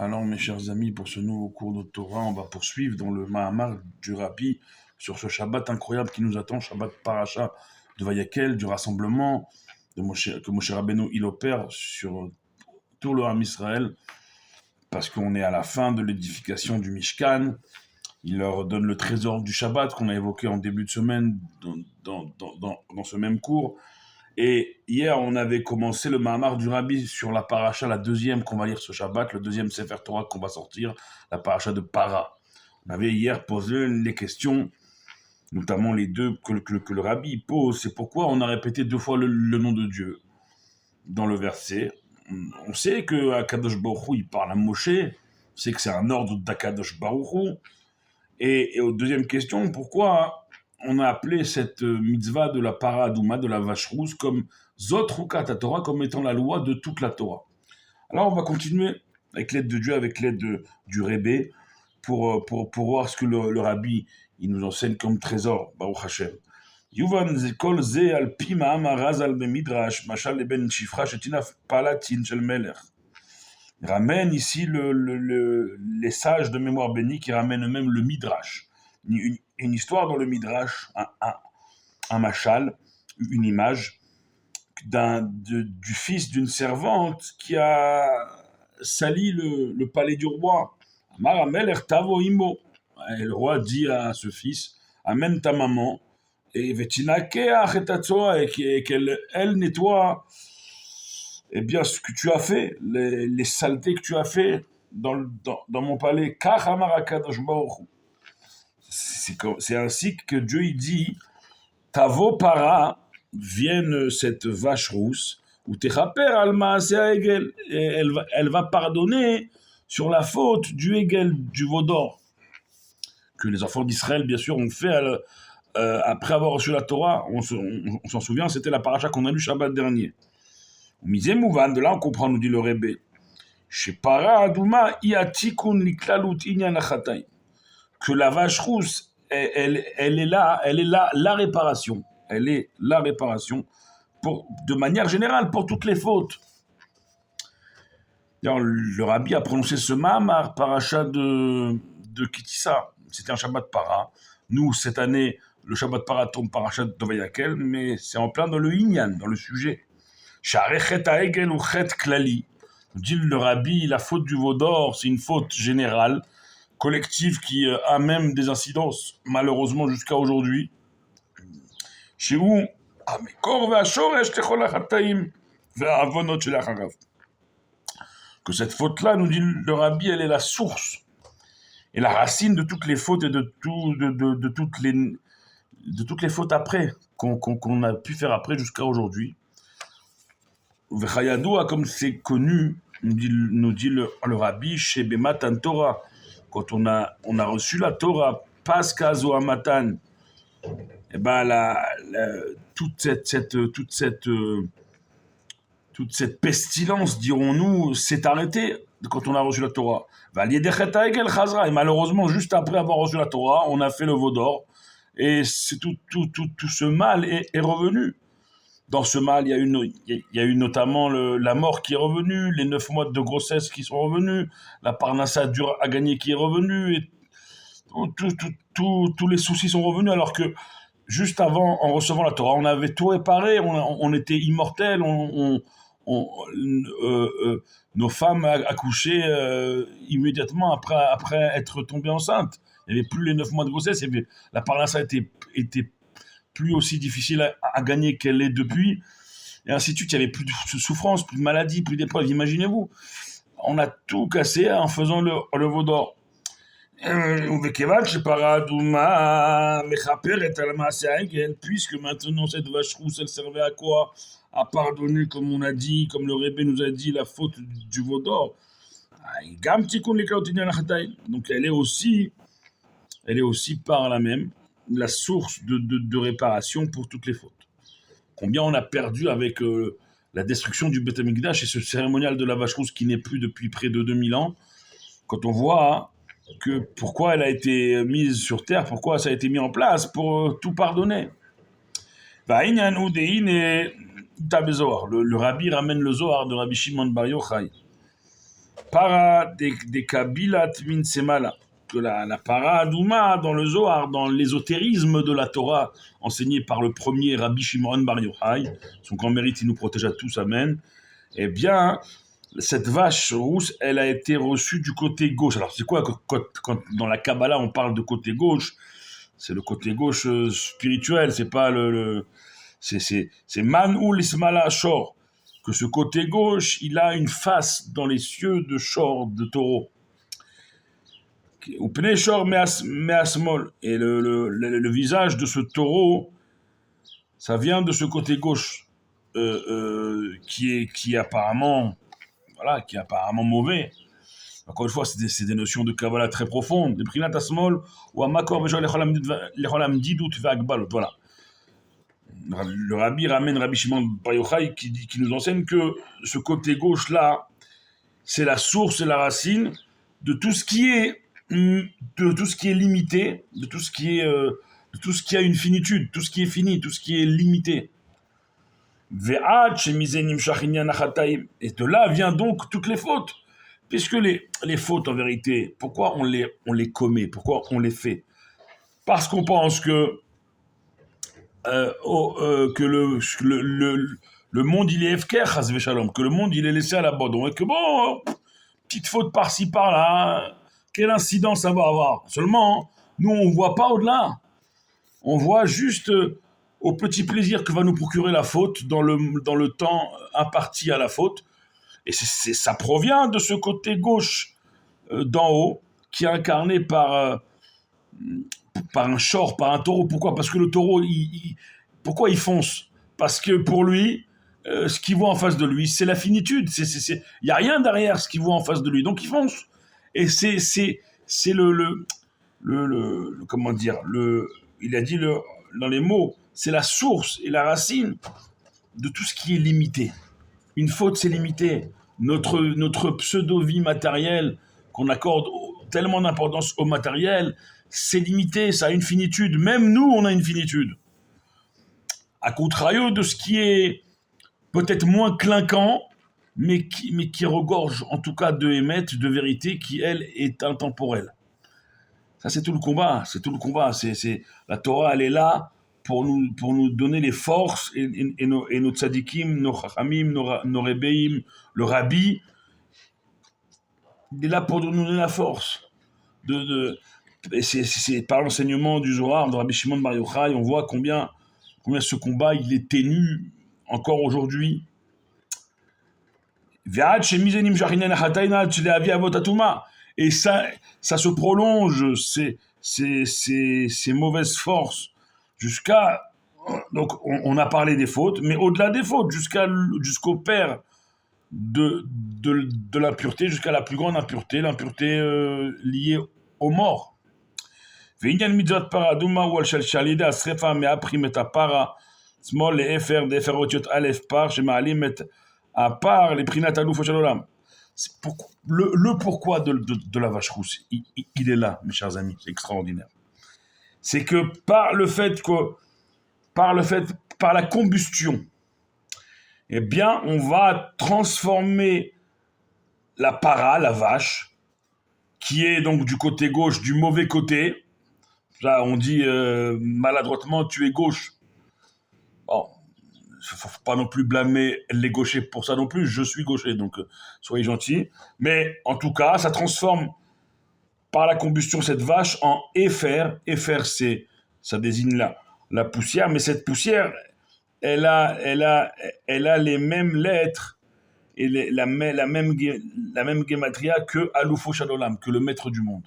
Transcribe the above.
Alors, mes chers amis, pour ce nouveau cours de Torah, on va poursuivre dans le Mahamar du Rabbi sur ce Shabbat incroyable qui nous attend, Shabbat Paracha de Vayakel, du rassemblement que Moshe Rabbeinu il opère sur tout le Ham Israël, parce qu'on est à la fin de l'édification du Mishkan. Il leur donne le trésor du Shabbat qu'on a évoqué en début de semaine dans ce même cours. Et hier, on avait commencé le Mahamar du Rabbi sur la paracha, la deuxième qu'on va lire ce Shabbat, le deuxième Sefer Torah qu'on va sortir, la paracha de Para. On avait hier posé les questions, notamment les deux que le Rabbi pose. C'est pourquoi on a répété deux fois le nom de Dieu dans le verset. On sait que Akadosh Baruch Hu, il parle à Moshe, on sait que c'est un ordre d'Akadosh Baruch Hu. Et aux deuxième question, pourquoi on a appelé cette mitzvah de la paradouma, de la vache rousse, comme Zot Rukat Torah, comme étant la loi de toute la Torah. Alors on va continuer avec l'aide de Dieu, avec l'aide du Rébé, pour voir ce que le Rabbi il nous enseigne comme trésor, Baruch Hashem. Yuvan Zekol Ze al Pi Ma'amar Razal Bemidrash, Mashal Leben Shifra Shetina Palatin Shel Melech. Il ramène ici les sages de mémoire bénie qui ramènent eux-mêmes le Midrash. Une histoire dans le Midrash, un machal, une image du fils d'une servante qui a sali le palais du roi. Amar Amelech Tavo Imo. Et le roi dit à ce fils, amène ta maman, et qu'elle nettoie bien ce que tu as fait, les saletés que tu as fait dans mon palais. C'est ainsi que Dieu il dit, Tavo para, vienne cette vache rousse, ou techaper alma egel, et elle va pardonner sur la faute du egel, du veau d'or, que les enfants d'Israël, bien sûr, ont fait après avoir reçu la Torah. On s'en souvient, c'était la paracha qu'on a lu Shabbat dernier. Misé Mouvan, de là on comprend, nous dit le Rébé, chez Para Adouma, Iatikun Liklalut Inyan Achatay, que la vache rousse, elle est là, la réparation. Elle est la réparation, de manière générale, pour toutes les fautes. D'ailleurs, le Rabbi a prononcé ce Mahamar, paracha de Kitissa. C'était un Shabbat Para. Nous, cette année, le Shabbat Para tombe paracha de Vayakel, mais c'est en plein dans le Inyan, dans le sujet. Sharechet Haegel ou Chet Klali. Dit le Rabbi, la faute du veau d'or, c'est une faute générale, collective, qui a même des incidences, malheureusement, jusqu'à aujourd'hui. Chez où que cette faute-là, nous dit le Rabbi, elle est la source et la racine de toutes les fautes et de toutes les fautes après, qu'on a pu faire après jusqu'à aujourd'hui. V'chayadoua, comme c'est connu, nous dit le Rabbi, chez Bematan Torah, quand on a reçu la Torah, Pascha Zohamatan, et ben toute cette pestilence, dirons-nous, s'est arrêtée quand on a reçu la Torah. Et malheureusement, juste après avoir reçu la Torah, on a fait le veau d'or, et c'est tout ce mal est revenu. Dans ce mal, il y a eu notamment la mort qui est revenue, les 9 mois de grossesse qui sont revenus, la parnassa dure à gagner qui est revenue, et tous les soucis sont revenus, alors que juste avant, en recevant la Torah, on avait tout réparé, on était immortels, nos femmes accouchaient immédiatement après être tombées enceintes. Il n'y avait plus les 9 mois de grossesse, la parnassa était plus aussi difficile à gagner qu'elle est depuis, et ainsi de suite. Il n'y avait plus de souffrance, plus de maladie, plus d'épreuves. Imaginez-vous, on a tout cassé en faisant le veau d'or. Puisque maintenant cette vache rousse, elle servait à quoi? À pardonner, comme on a dit, comme le Rébé nous a dit, la faute du veau d'or. Donc elle est aussi par là même la source de réparation pour toutes les fautes. Combien on a perdu avec la destruction du Beth Amikdash et ce cérémonial de la vache rousse qui n'est plus depuis près de 2000 ans, quand on voit que pourquoi elle a été mise sur terre, pourquoi ça a été mis en place pour tout pardonner. Le Rabbi ramène le Zohar de Rabbi Shimon Bar Yochai. para des kabilat min semala, que la para adouma dans le Zohar, dans l'ésotérisme de la Torah, enseigné par le premier Rabbi Shimon Bar Yochai, son grand mérite, il nous protège à tous, amen. Eh bien, cette vache rousse, elle a été reçue du côté gauche. Alors, c'est quoi quand dans la Kabbalah on parle de côté gauche? C'est le côté gauche spirituel, c'est pas c'est Man ou l'Ismala Shor, que ce côté gauche, il a une face dans les cieux de Shor, de taureau. Ou Pnei Shor Measmol, et le visage de ce taureau, ça vient de ce côté gauche, qui est apparemment, voilà, qui est apparemment mauvais. Encore une fois, c'est des notions de Kabbalah très profondes. De Prinat Asmol, ou Amakor Bejo Lecholam Didut Ve'Agbalot. Voilà. Le Rabbi ramène Rabbi Shimon Bar Yochai qui nous enseigne que ce côté gauche-là, c'est la source et la racine de tout ce qui est limité, de tout ce qui a une finitude, tout ce qui est fini, tout ce qui est limité. Et de là vient donc toutes les fautes. Puisque les fautes, en vérité, pourquoi on les commet? Pourquoi on les fait? Parce qu'on pense que le monde, il est efker, chas v'shalom, que le monde, il est laissé à l'abandon, et que bon, petite faute par-ci, par-là, quelle incidence ça va avoir? Seulement, nous, on ne voit pas au-delà. On voit juste au petit plaisir que va nous procurer la faute dans le temps imparti à la faute. Et ça provient de ce côté gauche d'en haut, qui est incarné par un shor, par un taureau. Pourquoi? Parce que le taureau, pourquoi il fonce? Parce que pour lui, ce qu'il voit en face de lui, c'est la finitude. Il n'y a rien derrière ce qu'il voit en face de lui. Donc il fonce. Et c'est comment dire, il a dit dans les mots, c'est la source et la racine de tout ce qui est limité. Une faute, c'est limité. Notre pseudo-vie matérielle, qu'on accorde tellement d'importance au matériel, c'est limité, ça a une finitude. Même nous, on a une finitude. À contrario de ce qui est peut-être moins clinquant, mais qui regorge en tout cas de émettre, de vérité, qui, elle, est intemporelle. Ça, c'est tout le combat. La Torah, elle est là pour nous donner les forces, et nos tzadikim, nos chachamim, nos rebbeim, le rabbi, il est là pour nous donner la force. Et c'est par l'enseignement du Zohar, de Rabbi Shimon Bar Yochai, on voit combien ce combat, il est ténu encore aujourd'hui. Et ça se prolonge, ces mauvaises forces, jusqu'à... Donc, on a parlé des fautes, mais au-delà des fautes, jusqu'au père de l'impureté, jusqu'à la plus grande impureté, l'impureté liée aux morts. ועניין מצוות פרה אדומה הוא שעל ידי השרפה מאפרים את הפרה שמאל לאפר דאפר אותיות א' פר שמעלים את הפר לבחינת אלופו של עולם. Le pourquoi de la vache rousse, il est là, mes chers amis, c'est extraordinaire. C'est que par la combustion, eh bien, on va transformer la para, la vache, qui est donc du côté gauche, du mauvais côté. Là, on dit maladroitement, tu es gauche. Bon, il ne faut pas non plus blâmer les gauchers pour ça non plus. Je suis gaucher, donc soyez gentils. Mais en tout cas, ça transforme par la combustion cette vache en éfer. Éfer, ça désigne la poussière, mais cette poussière, elle a les mêmes lettres et la même gematria que Alufo Shadolam, que le maître du monde.